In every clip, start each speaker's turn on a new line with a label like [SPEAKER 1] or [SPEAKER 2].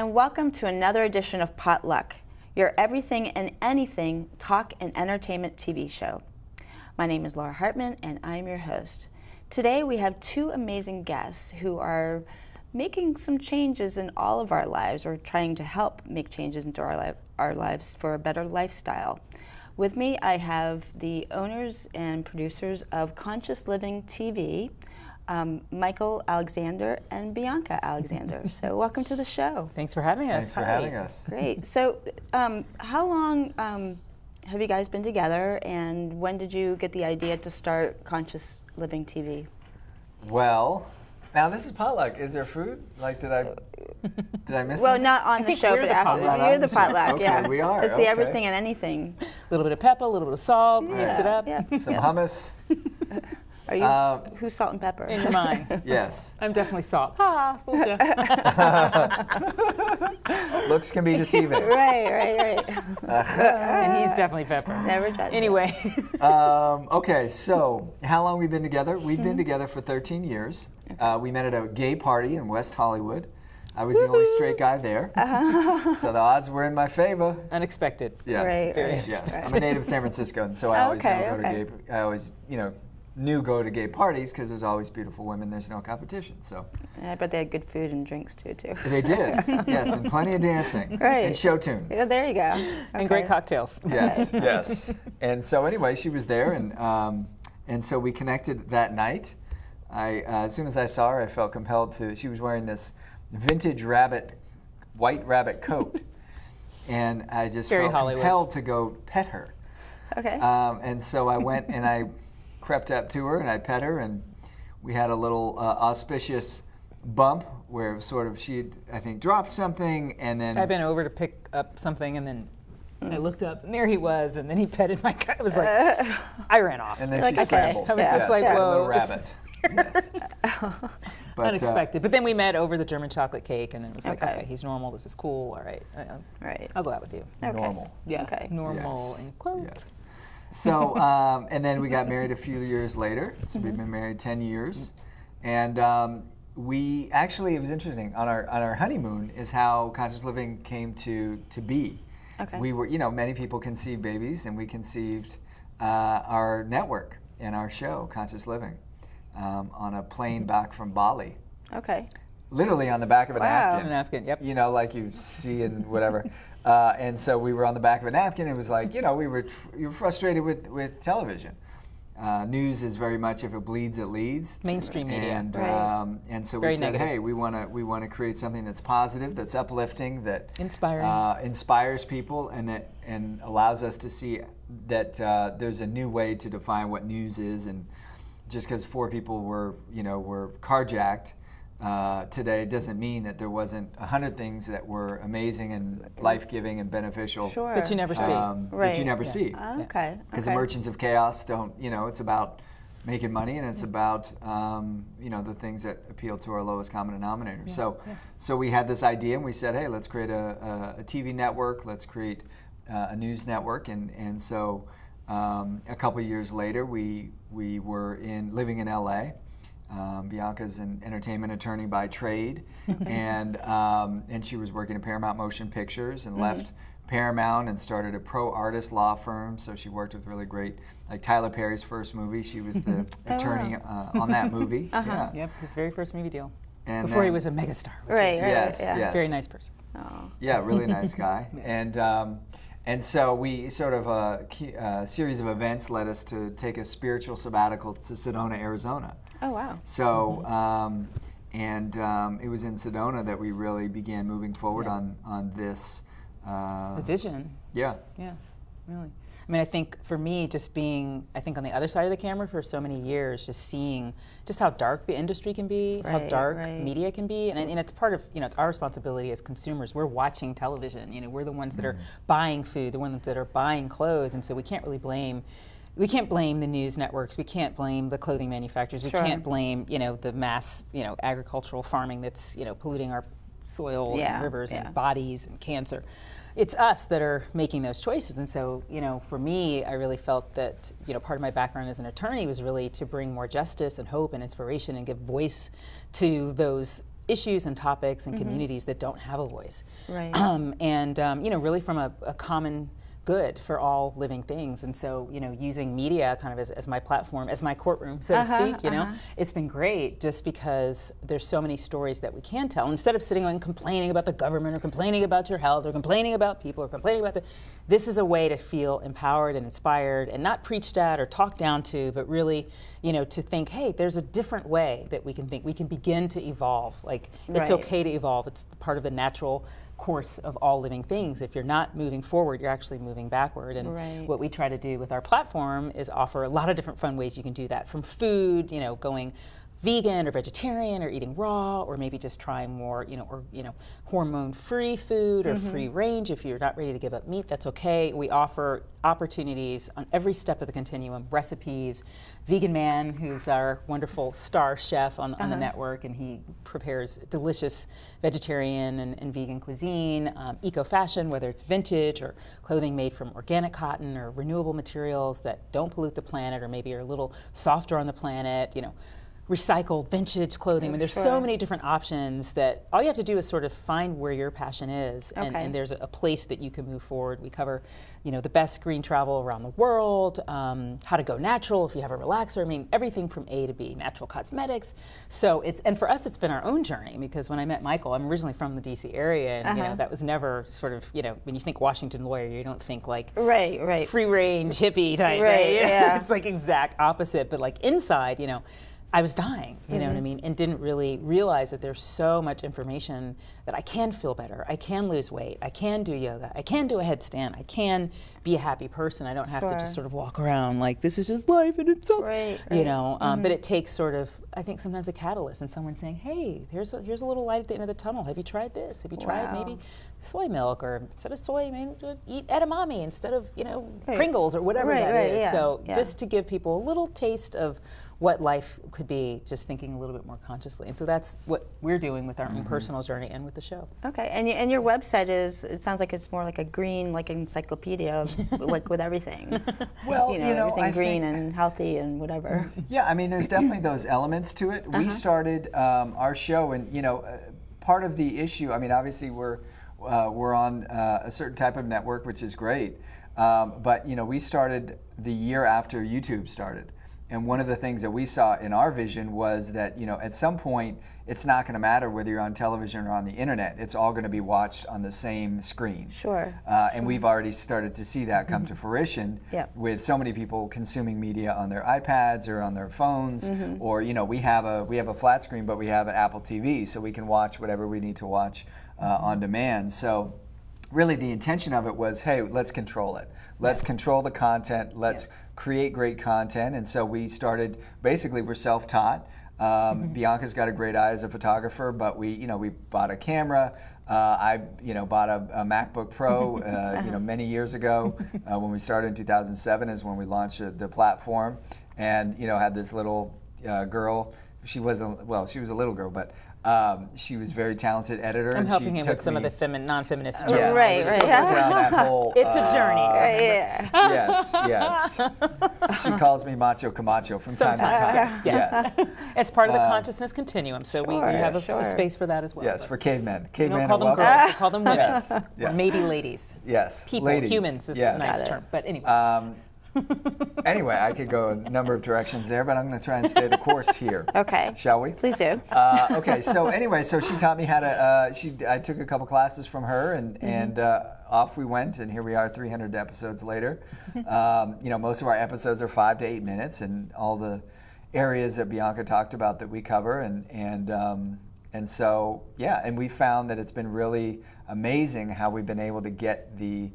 [SPEAKER 1] and welcome to another edition of Potluck, your everything and anything talk and entertainment TV show. My name is Laura Hartman, and I'm your host. Today we have two amazing guests who are making some changes in all of our lives, or trying to help make changes into our lives for a better lifestyle. With me, I have the owners and producers of Conscious Living TV, Michael Alexander and Bianca Alexander. So welcome to the show.
[SPEAKER 2] Thanks for having us.
[SPEAKER 3] Thanks for having us.
[SPEAKER 1] Great. So how long have you guys been together, and when did you get the idea to start Conscious Living TV?
[SPEAKER 3] Well, now this is Potluck. Is there food? Like, did I miss
[SPEAKER 1] Well,
[SPEAKER 3] something?
[SPEAKER 1] not on the show,
[SPEAKER 2] we're
[SPEAKER 1] but
[SPEAKER 2] the
[SPEAKER 1] after.
[SPEAKER 2] potluck.
[SPEAKER 1] You're the potluck,
[SPEAKER 3] Okay,
[SPEAKER 1] yeah.
[SPEAKER 3] we are,
[SPEAKER 1] It's the
[SPEAKER 3] okay.
[SPEAKER 1] everything and anything.
[SPEAKER 2] A little bit of pepper, a little bit of salt, mix it up.
[SPEAKER 1] Yeah.
[SPEAKER 3] Some hummus.
[SPEAKER 1] Are you who's salt and pepper?
[SPEAKER 2] In your mind.
[SPEAKER 3] Yes.
[SPEAKER 2] I'm definitely salt. Ha, fooled ya.
[SPEAKER 3] Looks can be deceiving.
[SPEAKER 1] Right.
[SPEAKER 2] And he's definitely pepper.
[SPEAKER 1] Never judge.
[SPEAKER 2] Anyway.
[SPEAKER 3] Okay, so how long we've been together? We've been together for 13 years. We met at a gay party in West Hollywood. I was the only straight guy there, so the odds were in my favor.
[SPEAKER 2] Unexpected.
[SPEAKER 3] Yes.
[SPEAKER 1] Right.
[SPEAKER 2] Very
[SPEAKER 3] Yes.
[SPEAKER 2] unexpected.
[SPEAKER 3] I'm a native San Francisco, and so I always I always, knew go to gay parties because there's always beautiful women. There's no competition. So
[SPEAKER 1] I bet they had good food and drinks too.
[SPEAKER 3] they did, yes, and plenty of dancing
[SPEAKER 1] Right.
[SPEAKER 3] and show tunes.
[SPEAKER 1] Yeah, there you go.
[SPEAKER 2] And great cocktails.
[SPEAKER 3] Yes, yes. And so anyway, she was there, and so we connected that night. As soon as I saw her, I felt compelled to. She was wearing this vintage white rabbit coat, and I just
[SPEAKER 2] Very
[SPEAKER 3] felt
[SPEAKER 2] Hollywood.
[SPEAKER 3] compelled to go pet her.
[SPEAKER 1] Okay.
[SPEAKER 3] And so I went and I crept up to her and I pet her, and we had a little auspicious bump where sort of she'd, I think, dropped something, and then
[SPEAKER 2] I bent over to pick up something, and then I looked up, and there he was, and then he petted my cat. It was like, I ran off.
[SPEAKER 3] and then
[SPEAKER 1] Like,
[SPEAKER 3] she
[SPEAKER 1] okay.
[SPEAKER 3] scrambled.
[SPEAKER 2] I was just like,
[SPEAKER 3] a
[SPEAKER 2] whoa,
[SPEAKER 3] little
[SPEAKER 2] this
[SPEAKER 3] rabbit. Yes. But,
[SPEAKER 2] Unexpected. But then we met over the German chocolate cake, and it was like,
[SPEAKER 1] Okay.
[SPEAKER 2] okay, he's normal, this is cool, all right.
[SPEAKER 1] Right.
[SPEAKER 2] I'll go out with you.
[SPEAKER 1] Okay.
[SPEAKER 3] normal.
[SPEAKER 2] Yeah,
[SPEAKER 1] Okay.
[SPEAKER 2] normal,
[SPEAKER 3] Yes.
[SPEAKER 2] in quotes.
[SPEAKER 3] Yes. So, and then we got married a few years later. So we've been married 10 years. And we actually, it was interesting, on our honeymoon is how Conscious Living came to be.
[SPEAKER 1] Okay.
[SPEAKER 3] We were, many people conceive babies, and we conceived our network and our show, Conscious Living, on a plane back from Bali.
[SPEAKER 1] Okay.
[SPEAKER 3] Literally on the back of a
[SPEAKER 1] Wow.
[SPEAKER 3] napkin.
[SPEAKER 2] A napkin, yep.
[SPEAKER 3] Like you see in whatever. And so we were on the back of a napkin. It was like, you were frustrated with television. News is very much, if it bleeds, it leads.
[SPEAKER 2] Mainstream media.
[SPEAKER 3] And
[SPEAKER 1] Right.
[SPEAKER 3] and so
[SPEAKER 2] Very
[SPEAKER 3] we said,
[SPEAKER 2] negative.
[SPEAKER 3] hey, we want to create something that's positive, that's uplifting, that
[SPEAKER 2] Inspiring.
[SPEAKER 3] inspires people, and allows us to see that there's a new way to define what news is. And just because 4 people were carjacked today doesn't mean that there wasn't 100 things that were amazing and life-giving and beneficial.
[SPEAKER 1] Sure.
[SPEAKER 2] That you never see.
[SPEAKER 1] Right.
[SPEAKER 3] That you never see.
[SPEAKER 1] Okay.
[SPEAKER 3] Because the merchants of chaos don't, it's about making money, and it's about, the things that appeal to our lowest common denominator. So we had this idea, and we said, hey, let's create a TV network, let's create a news network, and so a couple years later, we were living in LA. Bianca's an entertainment attorney by trade, and she was working at Paramount Motion Pictures, and left Paramount and started a pro artist law firm. So she worked with really great, like Tyler Perry's first movie. She was the attorney on that movie. Yeah.
[SPEAKER 2] Yep, his very first movie deal.
[SPEAKER 3] And
[SPEAKER 2] Before he
[SPEAKER 3] then-
[SPEAKER 2] was a megastar. which
[SPEAKER 1] Right.
[SPEAKER 2] is
[SPEAKER 3] Yes,
[SPEAKER 1] Yeah.
[SPEAKER 3] yes.
[SPEAKER 2] Very nice person.
[SPEAKER 1] Oh.
[SPEAKER 3] Yeah, really nice guy. And so we sort of a series of events led us to take a spiritual sabbatical to Sedona, Arizona.
[SPEAKER 1] Oh wow.
[SPEAKER 3] So, it was in Sedona that we really began moving forward on this.
[SPEAKER 2] The vision.
[SPEAKER 3] Yeah.
[SPEAKER 2] Yeah, really. I mean, I think for me, just being, on the other side of the camera for so many years, just seeing just how dark the industry can be, how
[SPEAKER 1] Right,
[SPEAKER 2] dark
[SPEAKER 1] right.
[SPEAKER 2] media can be, and it's part of, it's our responsibility as consumers. We're watching television, we're the ones that are buying food, the ones that are buying clothes, and so we can't really blame. We can't blame the news networks. We can't blame the clothing manufacturers. We
[SPEAKER 1] Sure.
[SPEAKER 2] can't blame, the mass, agricultural farming that's, polluting our soil
[SPEAKER 1] Yeah,
[SPEAKER 2] and rivers
[SPEAKER 1] yeah.
[SPEAKER 2] and bodies and cancer. It's us that are making those choices. And so, for me, I really felt that, part of my background as an attorney was really to bring more justice and hope and inspiration and give voice to those issues and topics and communities that don't have a voice.
[SPEAKER 1] Right.
[SPEAKER 2] You know, really from a common good for all living things. And so, you know, using media kind of as my platform, as my courtroom, so to speak, you know, it's been great just because there's so many stories that we can tell. Instead of sitting and complaining about the government or complaining about your health or complaining about people or complaining about this is a way to feel empowered and inspired and not preached at or talked down to, but really, you know, to think, hey, there's a different way that we can think. We can begin to evolve. Like, it's okay to evolve. It's part of the natural course of all living things. If you're not moving forward, you're actually moving backward. And what we try to do with our platform is offer a lot of different fun ways you can do that, from food, you know, going vegan or vegetarian or eating raw, or maybe just trying more, you know, hormone-free food or free range. If you're not ready to give up meat, that's okay. We offer opportunities on every step of the continuum, recipes. Vegan Man, who's our wonderful star chef on the network, and he prepares delicious vegetarian and vegan cuisine, eco-fashion, whether it's vintage or clothing made from organic cotton or renewable materials that don't pollute the planet or maybe are a little softer on the planet, you know, recycled vintage clothing. I mean, there's so many different options that all you have to do is sort of find where your passion is, and there's a place that you can move forward. We cover, you know, the best green travel around the world, how to go natural if you have a relaxer. I mean, everything from A to B, natural cosmetics. So and for us, it's been our own journey, because when I met Michael, I'm originally from the DC area, and you know, that was never sort of, you know, when you think Washington lawyer, you don't think like free range hippie type, right? It's like exact opposite, but like inside, you know, I was dying, you know what I mean, and didn't really realize that there's so much information that I can feel better, I can lose weight, I can do yoga, I can do a headstand, I can be a happy person. I don't have to just sort of walk around like this is just life and it sucks, you know. But it takes sort of, I think, sometimes a catalyst and someone saying, hey, here's a little light at the end of the tunnel. Have you tried this? Have you tried maybe soy milk, or instead of soy, maybe eat edamame instead of, you know, Pringles or whatever that is. So just to give people a little taste of what life could be, just thinking a little bit more consciously. And so that's what we're doing with our own personal journey and with the show.
[SPEAKER 1] Okay, and your website is, it sounds like it's more like a green, like encyclopedia of, like with everything.
[SPEAKER 3] Well,
[SPEAKER 1] you know everything green and healthy and whatever. Yeah,
[SPEAKER 3] I mean, there's definitely those elements to it. We started our show, and you know, part of the issue, I mean, obviously we're on a certain type of network, which is great, but you know, we started the year after YouTube started. And one of the things that we saw in our vision was that, you know, at some point, it's not going to matter whether you're on television or on the internet. It's all going to be watched on the same screen. And we've already started to see that come to fruition with so many people consuming media on their iPads or on their phones, or, you know, we have a flat screen, but we have an Apple TV, so we can watch whatever we need to watch on demand. So really the intention of it was, hey, let's control it. Let's control the content. Let's create great content. And so we started, basically we're self-taught. Bianca's got a great eye as a photographer, but we bought a camera. I bought a MacBook Pro many years ago. When we started in 2007 is when we launched the platform, and had this little girl. She was a little girl, but she was a very talented editor.
[SPEAKER 2] I'm helping him with some of the non-feminist stuff.
[SPEAKER 3] That whole,
[SPEAKER 2] it's a journey.
[SPEAKER 3] Yes. She calls me Macho Camacho from time to time.
[SPEAKER 2] Yes. It's part of the consciousness continuum, so we have a space for that as well.
[SPEAKER 3] Yes, for cavemen.
[SPEAKER 2] We don't call them girls, we call them women. Or maybe ladies.
[SPEAKER 3] Yes.
[SPEAKER 2] People,
[SPEAKER 3] ladies.
[SPEAKER 2] humans is a nice term. But anyway.
[SPEAKER 3] Anyway, I could go a number of directions there, but I'm going to try and stay the course here.
[SPEAKER 1] Okay.
[SPEAKER 3] Shall we?
[SPEAKER 1] Please do.
[SPEAKER 3] Okay. So anyway, so she taught me how to. I took a couple classes from her, and off we went, and here we are, 300 episodes later. Most of our episodes are 5 to 8 minutes, and all the areas that Bianca talked about that we cover, and so and we found that it's been really amazing how we've been able to get the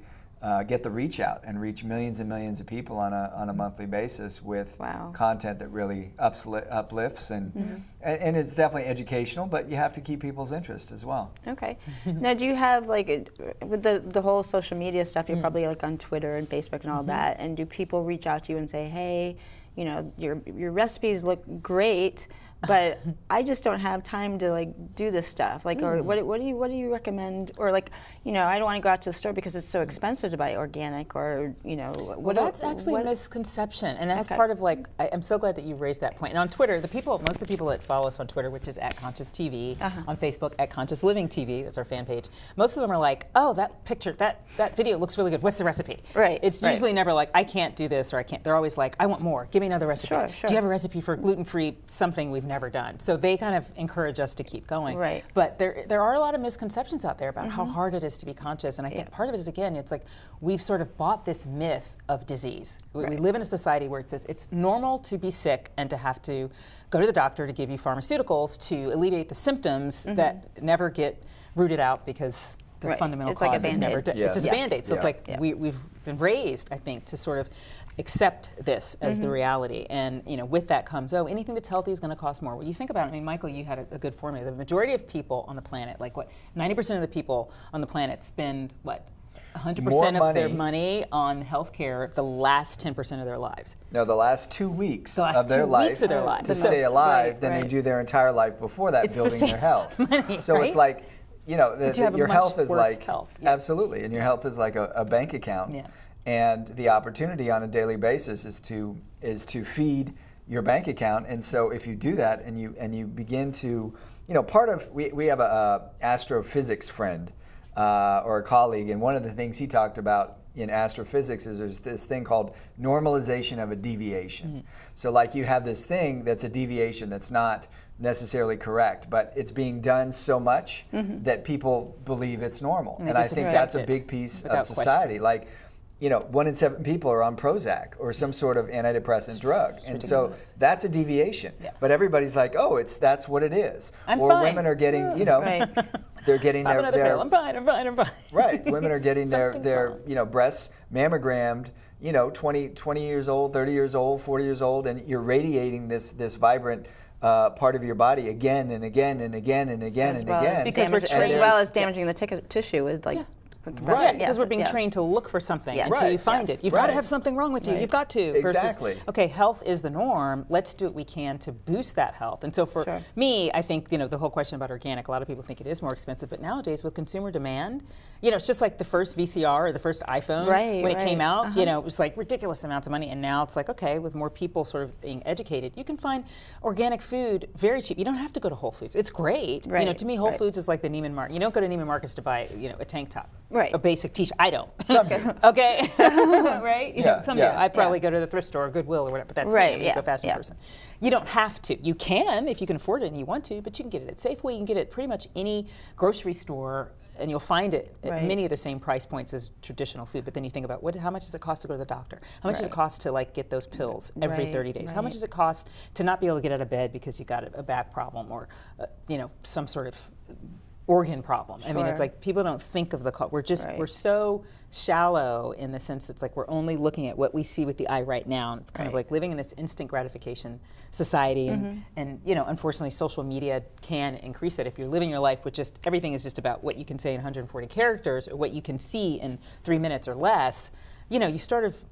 [SPEAKER 3] reach out and reach millions and millions of people on a monthly basis with content that really uplifts and it's definitely educational, but you have to keep people's interest as well.
[SPEAKER 1] Okay. Now, do you have with the whole social media stuff? You're probably on Twitter and Facebook and all that. And do people reach out to you and say, "Hey, your recipes look great, but I just don't have time to like do this stuff. Like, or what do you recommend? Or like, you know, I don't want to go out to the store because it's so expensive to buy organic. Or you know,
[SPEAKER 2] that's actually a misconception, and that's part of like. I'm so glad that you raised that point. And on Twitter, most of the people that follow us on Twitter, which is @ConsciousTV, on Facebook @ConsciousLivingTV, that's our fan page. Most of them are like, oh, that picture, that video looks really good. What's the recipe?
[SPEAKER 1] Right.
[SPEAKER 2] It's usually never like, I can't do this or I can't. They're always like, I want more. Give me another recipe.
[SPEAKER 1] Sure.
[SPEAKER 2] Do you have a recipe for gluten-free something we've never done? So they kind of encourage us to keep going.
[SPEAKER 1] Right.
[SPEAKER 2] But there are a lot of misconceptions out there about how hard it is to be conscious. And I think part of it is, again, it's like we've sort of bought this myth of disease. We live in a society where it says it's normal to be sick and to have to go to the doctor to give you pharmaceuticals to alleviate the symptoms that never get rooted out because the fundamental cause is never dead. It's just a Band-Aid. So it's like we've been raised, I think, to sort of accept this as the reality. And you know, with that comes, anything that's healthy is going to cost more. When you think about it, I mean, Michael, you had a good formula. The majority of people on the planet, like 90% of the people on the planet spend 100% of their money on healthcare the last 10% of their lives.
[SPEAKER 3] No, the last 2 weeks of their life to stay alive than they do their entire life before that,
[SPEAKER 2] it's
[SPEAKER 3] building their health.
[SPEAKER 2] Money,
[SPEAKER 3] so it's like, you know, your health is like,
[SPEAKER 2] absolutely,
[SPEAKER 3] and your health is like a bank account. Yeah. And the opportunity on a daily basis is to feed your bank account. And so if you do that and you begin to, you know, we have a astrophysics friend or a colleague, and one of the things he talked about in astrophysics is there's this thing called normalization of a deviation. So like you have this thing that's a deviation that's not necessarily correct, but it's being done so much that people believe it's normal. And I think that's a big piece of society. Like, you know, 1 in 7 people are on Prozac or some sort of antidepressant drug. And so that's a deviation. But everybody's like, oh, that's what it is.
[SPEAKER 2] Or
[SPEAKER 3] fine. Women are getting, you know, they're getting their
[SPEAKER 2] pill. I'm fine.
[SPEAKER 3] Right. Women are getting their you know, breasts mammogrammed, you know, 20 years old, 30 years old, 40 years old, and you're radiating this vibrant part of your body again and again and again and again and again.
[SPEAKER 1] Because as well as damaging the tissue with like.
[SPEAKER 2] Right, because we're being trained to look for something until you find it. You've got to have something wrong with you. You've got to.
[SPEAKER 3] Exactly.
[SPEAKER 2] Versus, okay, health is the norm. Let's do what we can to boost that health. And so for me, I think, you know, the whole question about organic, a lot of people think it is more expensive, but nowadays with consumer demand, you know, it's just like the first VCR or the first iPhone when it came out, you know, it was like ridiculous amounts of money. And now it's like, okay, with more people sort of being educated, you can find organic food very cheap. You don't have to go to Whole Foods. It's great. You know, to me, Whole Foods is like the Neiman Marcus. You don't go to Neiman Marcus to buy, you know, a tank top. A basic t-shirt. I don't. Okay. Right? Some do. I probably go to the thrift store or Goodwill or whatever, but that's me. I'm a fashion person. You don't have to. You can if you can afford it and you want to, but you can get it at Safeway. You can get it at pretty much any grocery store, and you'll find it at many of the same price points as traditional food. But then you think about how much does it cost to go to the doctor? How much does it cost to like get those pills every 30 days? How much does it cost to not be able to get out of bed because you got a back problem or you know, some sort of organ problem. I mean, it's like people don't think of the cost. We're so shallow in the sense it's like we're only looking at what we see with the eye right now. And it's kind of like living in this instant gratification society. And you know, unfortunately, social media can increase it. If you're living your life with just everything is just about what you can say in 140 characters or what you can see in 3 minutes or less, you know, you sort of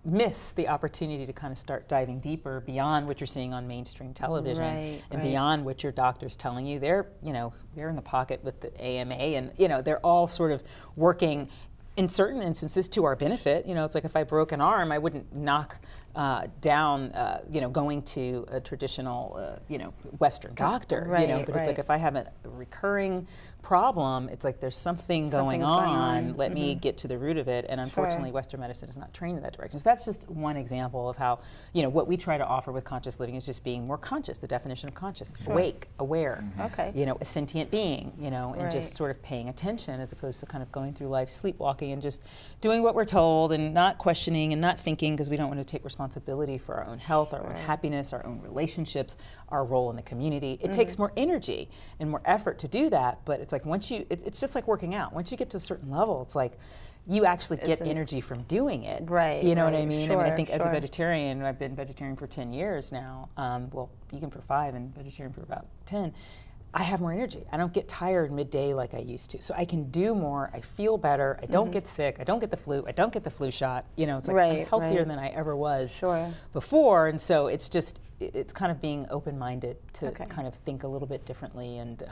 [SPEAKER 2] miss the opportunity to kind of start diving deeper beyond what you're seeing on mainstream television and beyond what your doctor's telling you. They're, you know, they're in the pocket with the AMA and, you know, they're all sort of working in certain instances to our benefit. You know, it's like if I broke an arm, I wouldn't knock down, you know, going to a traditional, you know, Western doctor, you know, but it's like if I have a recurring problem, it's like there's something going on. Let me get to the root of it. And unfortunately, Western medicine is not trained in that direction. So that's just one example of how, you know, what we try to offer with conscious living is just being more conscious, the definition of conscious, awake, aware, you know, a sentient being, you know, and just sort of paying attention as opposed to kind of going through life sleepwalking and just doing what we're told and not questioning and not thinking because we don't want to take responsibility for our own health, our own happiness, our own relationships, our role in the community. It takes more energy and more effort to do that, but it's like once you, it's just like working out. Once you get to a certain level, it's like you actually get energy from doing it. You know what I mean? I mean, I think as a vegetarian, I've been vegetarian for 10 years now, well, vegan for 5 and vegetarian for about 10. I have more energy. I don't get tired midday like I used to. So I can do more, I feel better, I don't get sick, I don't get the flu, I don't get the flu shot. You know, it's like I'm healthier than I ever was before. And so it's just, it's kind of being open-minded to kind of think a little bit differently. And,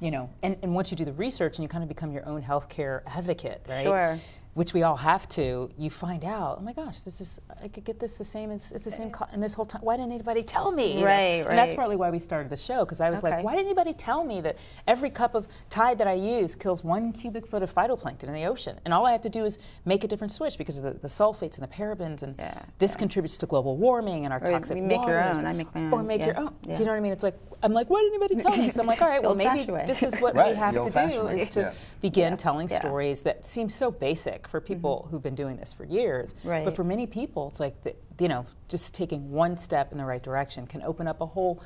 [SPEAKER 2] you know, and once you do the research and you kind of become your own healthcare advocate, right? Which we all have to, you find out, oh my gosh, this is, I could get this the same, it's the same, and this whole time, why didn't anybody tell me? And that's partly why we started the show, because I was like, why didn't anybody tell me that every cup of Tide that I use kills 1 cubic foot of phytoplankton in the ocean, and all I have to do is make a different switch because of the sulfates and the parabens, and this contributes to global warming and our toxic waters.
[SPEAKER 1] Make your own, I make my own.
[SPEAKER 2] Or make your own. Do you know what I mean? It's like, I'm like, why didn't anybody tell me? So I'm like, all right, well maybe this is what we have to do, is to begin telling stories that seem so basic for people who've been doing this for years. But for many people, it's like, you know, just taking one step in the right direction can open up a whole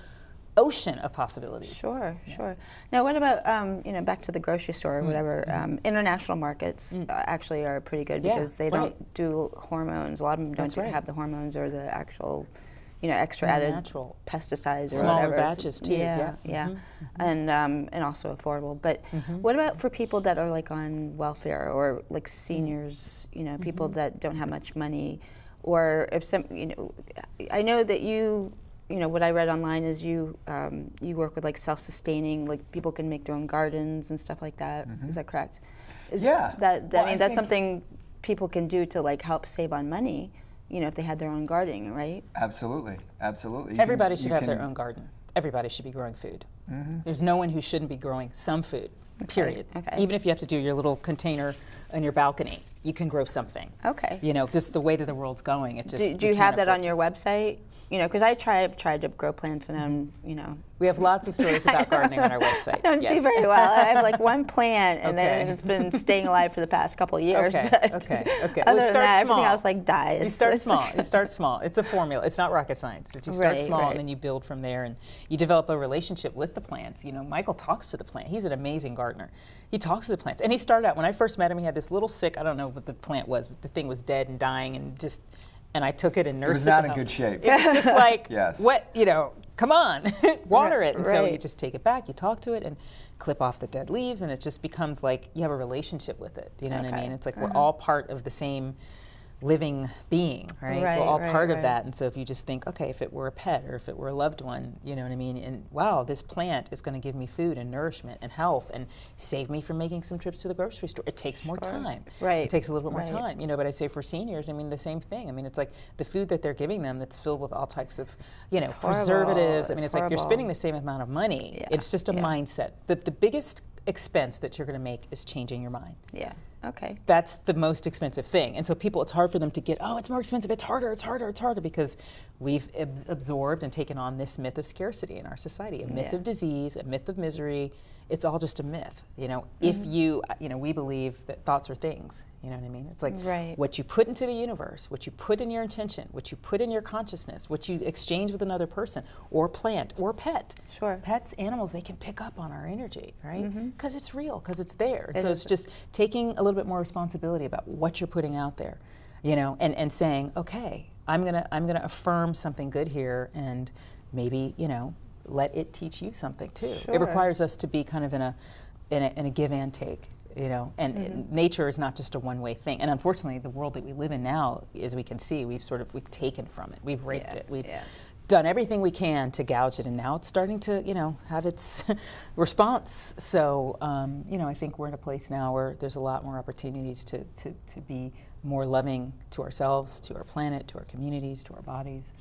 [SPEAKER 2] ocean of possibilities.
[SPEAKER 1] Sure. Now, what about, you know, back to the grocery store or whatever, international markets actually are pretty good because they don't do hormones. A lot of them don't have the hormones or the actual, you know, extra added
[SPEAKER 2] natural
[SPEAKER 1] pesticides or
[SPEAKER 2] smaller
[SPEAKER 1] whatever.
[SPEAKER 2] batches too.
[SPEAKER 1] And also affordable. But what about for people that are like on welfare or like seniors, you know, people that don't have much money, or if some, you know, I know that you know, what I read online is you work with like self-sustaining, like people can make their own gardens and stuff like that. Is that correct? That I mean, that's something people can do to like help save on money. You know, if they had their own gardening, right?
[SPEAKER 3] Absolutely.
[SPEAKER 2] Everybody should have their own garden. Everybody should be growing food. There's no one who shouldn't be growing some food, period. Even if you have to do your little container on your balcony, you can grow something. You know, just the way that the world's going, it just.
[SPEAKER 1] Do you have that on your website? You know, because I've tried to grow plants and I'm, you know.
[SPEAKER 2] We have lots of stories about gardening on our website.
[SPEAKER 1] I don't do very well. I have like one plant, and then it's been staying alive for the past couple of years. But
[SPEAKER 2] Other
[SPEAKER 1] than that, everything else like dies.
[SPEAKER 2] You start small. You start small. It's a formula. It's not rocket science. You start small, and then you build from there, and you develop a relationship with the plants. You know, Michael talks to the plant. He's an amazing gardener. He talks to the plants, and he started out, when I first met him, he had this little sick, I don't know what the plant was, but the thing was dead and dying, and just. And I took it and nursed it.
[SPEAKER 3] It was not in good shape.
[SPEAKER 2] It was just like, what, you know, come on, water it. And so you just take it back, you talk to it, and clip off the dead leaves, and it just becomes like you have a relationship with it. You know what I mean? It's like we're all part of the same living being, right? We're all part of that. And so if you just think, okay, if it were a pet or if it were a loved one, you know what I mean? And wow, this plant is going to give me food and nourishment and health and save me from making some trips to the grocery store. It takes more time. It takes a little bit more time. You know, but I say for seniors, I mean, the same thing. I mean, it's like the food that they're giving them that's filled with all types of, you know, preservatives. I mean, it's like you're spending the same amount of money. It's just a mindset. The biggest expense that you're going to make is changing your mind. That's the most expensive thing. And so people, it's hard for them to get, oh, it's more expensive, it's harder, because we've absorbed and taken on this myth of scarcity in our society, a myth of disease, a myth of misery. It's all just a myth, you know. If you know, we believe that thoughts are things, you know what I mean? It's like what you put into the universe, what you put in your intention, what you put in your consciousness, what you exchange with another person, or plant, or pet. Pets, animals, they can pick up on our energy, right? Because it's real, because it's there. And so it's just taking a little bit more responsibility about what you're putting out there, you know, and saying, okay, I'm gonna affirm something good here, and maybe, you know, let it teach you something too. It requires us to be kind of in a give and take, you know, and nature is not just a one-way thing. And unfortunately, the world that we live in now, as we can see, we've taken from it, we've raped it, we've done everything we can to gouge it, and now it's starting to, you know, have its response. So, you know, I think we're in a place now where there's a lot more opportunities to be more loving to ourselves, to our planet, to our communities, to our bodies.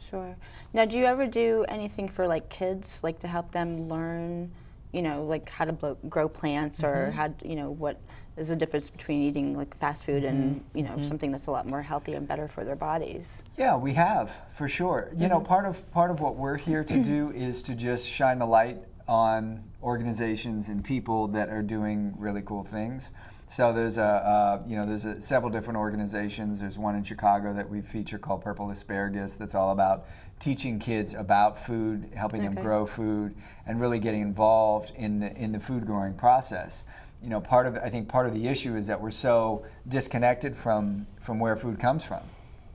[SPEAKER 1] Now, do you ever do anything for like kids, like to help them learn, you know, like how to grow plants, or how, you know, what is the difference between eating like fast food and, you know, something that's a lot more healthy and better for their bodies? Yeah,
[SPEAKER 3] we have, for sure. You know, part of what we're here to do is to just shine the light on organizations and people that are doing really cool things. So there's several different organizations. There's one in Chicago that we feature called Purple Asparagus, that's all about teaching kids about food, helping them grow food, and really getting involved in the food growing process. You know, I think part of the issue is that we're so disconnected from where food comes from.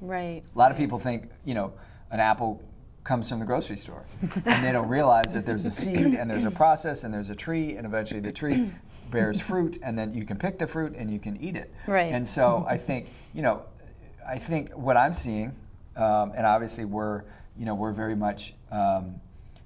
[SPEAKER 3] A lot of people think, you know, an apple comes from the grocery store. And they don't realize that there's a seed and there's a process and there's a tree, and eventually the tree bears fruit, and then you can pick the fruit and you can eat it.
[SPEAKER 1] Right.
[SPEAKER 3] And so I think, what I'm seeing, and obviously we're very much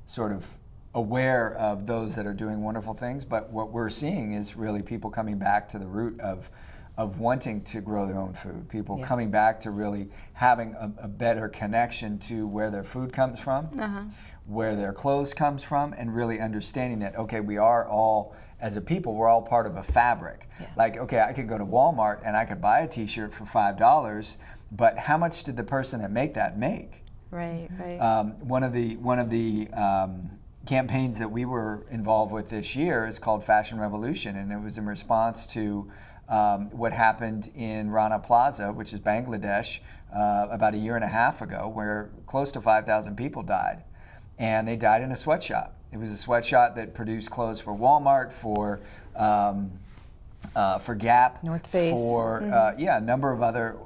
[SPEAKER 3] sort of aware of those that are doing wonderful things, but what we're seeing is really people coming back to the root of wanting to grow their own food, people coming back to really having a better connection to where their food comes from, where their clothes comes from, and really understanding that, okay, we are all, as a people, we're all part of a fabric. Like, okay, I could go to Walmart and I could buy a t-shirt for $5, but how much did the person that make that make?
[SPEAKER 1] Right, right.
[SPEAKER 3] One of the campaigns that we were involved with this year is called Fashion Revolution, and it was in response to what happened in Rana Plaza, which is Bangladesh, about a year and a half ago, where close to 5,000 people died. And they died in a sweatshop. It was a sweatshop that produced clothes for Walmart, for Gap,
[SPEAKER 2] North Face,
[SPEAKER 3] for a number of other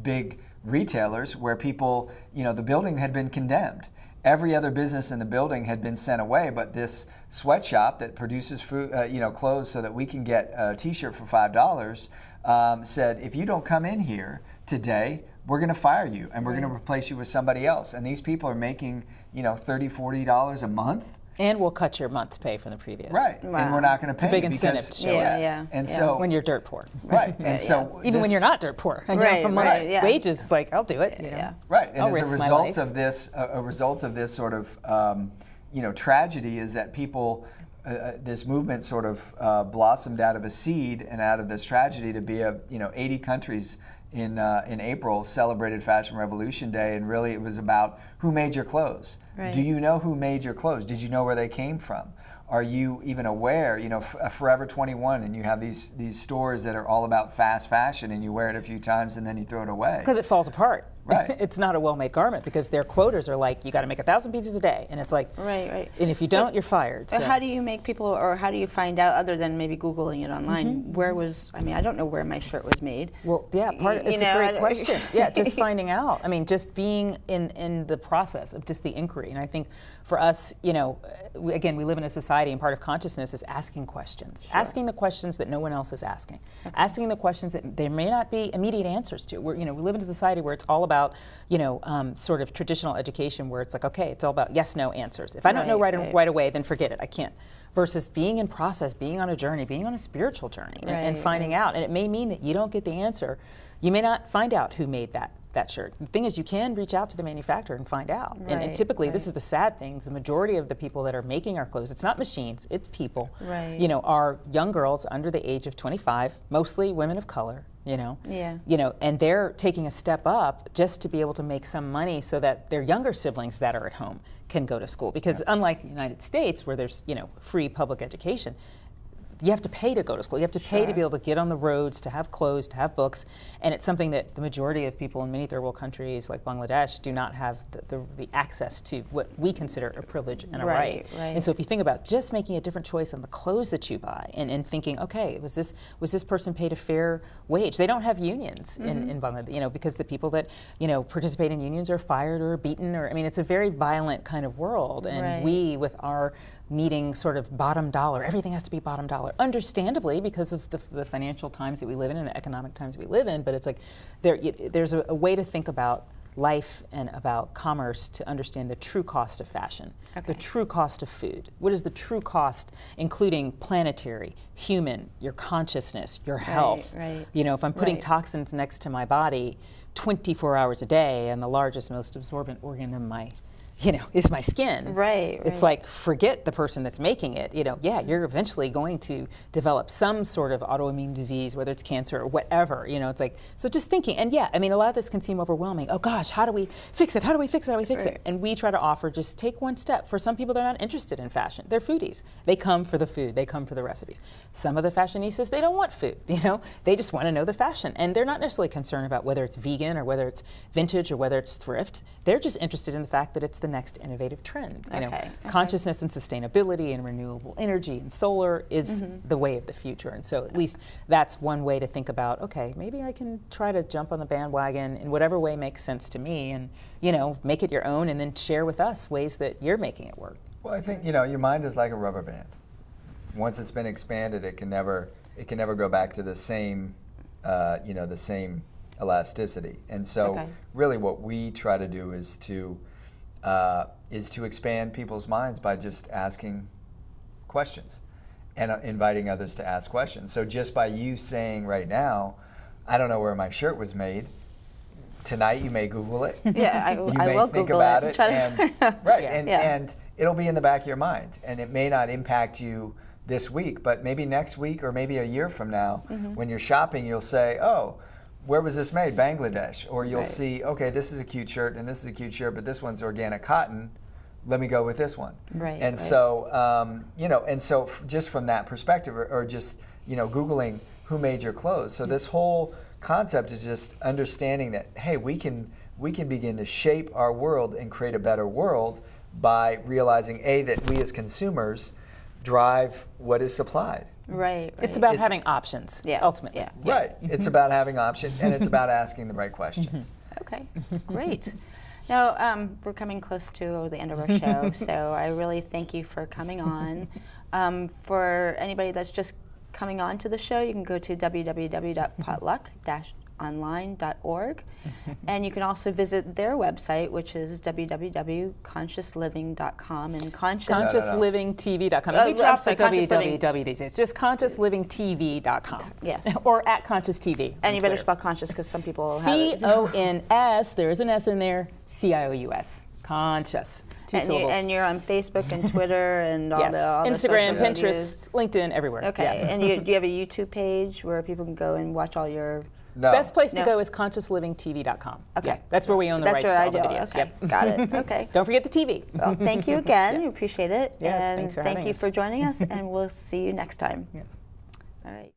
[SPEAKER 3] big retailers, where people, the building had been condemned. Every other business in the building had been sent away, but this sweatshop that produces food, clothes so that we can get a t-shirt for $5, said, if you don't come in here today, we're going to fire you and we're going to replace you with somebody else. And these people are making, $30, $40 a month.
[SPEAKER 2] And we'll cut your month's pay from the previous.
[SPEAKER 3] Right,
[SPEAKER 1] Wow.
[SPEAKER 3] and we're not going to pay
[SPEAKER 2] It's a big
[SPEAKER 3] you
[SPEAKER 2] incentive
[SPEAKER 3] because,
[SPEAKER 2] to show
[SPEAKER 1] it.
[SPEAKER 3] And
[SPEAKER 1] Yeah.
[SPEAKER 3] so
[SPEAKER 2] when you're dirt poor.
[SPEAKER 3] right, and so
[SPEAKER 2] Even when you're not dirt poor, and
[SPEAKER 1] Right,
[SPEAKER 2] a month's
[SPEAKER 1] right, yeah.
[SPEAKER 2] wages, like I'll do it.
[SPEAKER 3] Right, and
[SPEAKER 2] I'll
[SPEAKER 3] as
[SPEAKER 2] risk
[SPEAKER 3] a
[SPEAKER 2] my
[SPEAKER 3] result
[SPEAKER 2] life.
[SPEAKER 3] of this, sort of, tragedy is that people, this movement sort of blossomed out of a seed and out of this tragedy to be 80 countries in April celebrated Fashion Revolution Day, and really it was about who made your clothes.
[SPEAKER 1] Right.
[SPEAKER 3] Do you know who made your clothes? Did you know where they came from? Are you even aware, Forever 21, and you have these stores that are all about fast fashion, and you wear it a few times and then you throw it away.
[SPEAKER 2] Because it falls apart.
[SPEAKER 3] Right.
[SPEAKER 2] It's not a well-made garment because their quotas are like, you got to make 1,000 pieces a day, and it's like,
[SPEAKER 1] Right.
[SPEAKER 2] and if you don't, you're fired.
[SPEAKER 1] So
[SPEAKER 2] So.
[SPEAKER 1] how do you make people, or how do you find out, other than maybe Googling it online, I don't know where my shirt was made.
[SPEAKER 2] Well, yeah, it's a great question. Yeah, just finding out. I mean, just being in the process of just the inquiry. And I think for us, again, we live in a society, and part of consciousness is asking questions. Sure. Asking the questions that no one else is asking. Okay. Asking the questions that there may not be immediate answers to. We live in a society where it's all about, sort of traditional education, where it's like, okay, it's all about yes, no answers. If I don't know right away, then forget it. I can't. Versus being in process, being on a journey, being on a spiritual journey, and finding out. And it may mean that you don't get the answer. You may not find out who made that shirt. The thing is, you can reach out to the manufacturer and find out. And typically, this is the sad thing, the majority of the people that are making our clothes, it's not machines, it's people, are young girls under the age of 25, mostly women of color, and they're taking a step up just to be able to make some money so that their younger siblings that are at home can go to school. Because unlike the United States, where there's, free public education, you have to pay to go to school. You have to pay to be able to get on the roads, to have clothes, to have books, and it's something that the majority of people in many third world countries like Bangladesh do not have the access to what we consider a privilege and a right. And so if you think about just making a different choice on the clothes that you buy, and thinking, okay, was this person paid a fair wage? They don't have unions in Bangladesh, because the people that participate in unions are fired or beaten, it's a very violent kind of world, and we with our needing sort of bottom dollar. Everything has to be bottom dollar, understandably, because of the financial times that we live in and the economic times we live in. But it's like there's a way to think about life and about commerce to understand the true cost of fashion, the true cost of food. What is the true cost, including planetary, human, your consciousness, your health? If I'm putting toxins next to my body 24 hours a day, and the largest, most absorbent organ in my is my skin. It's like, forget the person that's making it. You're eventually going to develop some sort of autoimmune disease, whether it's cancer or whatever. It's like, so just thinking, and a lot of this can seem overwhelming. Oh gosh, how do we fix it? How do we fix it? How do we fix it? And we try to offer, just take one step. For some people, they're not interested in fashion. They're foodies. They come for the food. They come for the recipes. Some of the fashionistas, they don't want food. They just want to know the fashion. And they're not necessarily concerned about whether it's vegan or whether it's vintage or whether it's thrift. They're just interested in the fact that it's the next innovative trend. You know,
[SPEAKER 1] Okay.
[SPEAKER 2] consciousness and sustainability and renewable energy and solar is the way of the future. And so at least that's one way to think about, okay, maybe I can try to jump on the bandwagon in whatever way makes sense to me, and, you know, make it your own, and then share with us ways that you're making it work.
[SPEAKER 3] Well, I think, you know, your mind is like a rubber band. Once it's been expanded, it can never go back to the same, you know, the same elasticity. And so really what we try to do is to expand people's minds by just asking questions and inviting others to ask questions. So just by you saying right now, I don't know where my shirt was made, tonight you may Google it.
[SPEAKER 1] Yeah,
[SPEAKER 3] I will think
[SPEAKER 1] Google
[SPEAKER 3] about
[SPEAKER 1] it.
[SPEAKER 3] And it'll be in the back of your mind, and it may not impact you this week, but maybe next week or maybe a year from now, when you're shopping, you'll say, oh, where was this made? Bangladesh. Or you'll see, okay, this is a cute shirt and this is a cute shirt, but this one's organic cotton. Let me go with this one. And so, you know, and so just from that perspective, or just, you know, Googling who made your clothes. So this whole concept is just understanding that, hey, we can begin to shape our world and create a better world by realizing, A, that we as consumers drive what is supplied.
[SPEAKER 1] Right.
[SPEAKER 2] It's about having options, ultimately.
[SPEAKER 3] Right. It's about having options, and it's about asking the right questions.
[SPEAKER 1] Okay, great. Now, we're coming close to the end of our show, so I really thank you for coming on. For anybody that's just coming on to the show, you can go to www.potluck-online.org, and you can also visit their website, which is www.consciousliving.com, and
[SPEAKER 2] ConsciousLivingTV.com.
[SPEAKER 1] Oh,
[SPEAKER 2] We dropped the
[SPEAKER 1] I'm sorry,
[SPEAKER 2] www these days. Just ConsciousLivingTV.com.
[SPEAKER 1] Yes.
[SPEAKER 2] Or at Conscious TV.
[SPEAKER 1] And you better spell conscious, because some people have it.
[SPEAKER 2] C-O-N-S, there is an S in there, C-I-O-U-S. Conscious. Two syllables.
[SPEAKER 1] And you're on Facebook and Twitter and all
[SPEAKER 2] yes.
[SPEAKER 1] the
[SPEAKER 2] Instagram,
[SPEAKER 1] social
[SPEAKER 2] Pinterest, LinkedIn, everywhere.
[SPEAKER 1] Okay,
[SPEAKER 2] Yeah.
[SPEAKER 1] and do you have a YouTube page where people can go and watch all your...
[SPEAKER 3] No.
[SPEAKER 2] Best place to go is ConsciousLivingTV.com.
[SPEAKER 1] Okay.
[SPEAKER 2] Yeah, that's where we own the rights to all the videos.
[SPEAKER 1] Okay, got it. Okay.
[SPEAKER 2] Don't forget the TV.
[SPEAKER 1] Well, thank you again. We appreciate it.
[SPEAKER 2] Yes,
[SPEAKER 1] and
[SPEAKER 2] thanks for
[SPEAKER 1] thank
[SPEAKER 2] having
[SPEAKER 1] you
[SPEAKER 2] us.
[SPEAKER 1] for joining us, and we'll see you next time.
[SPEAKER 2] Yeah.
[SPEAKER 1] All right.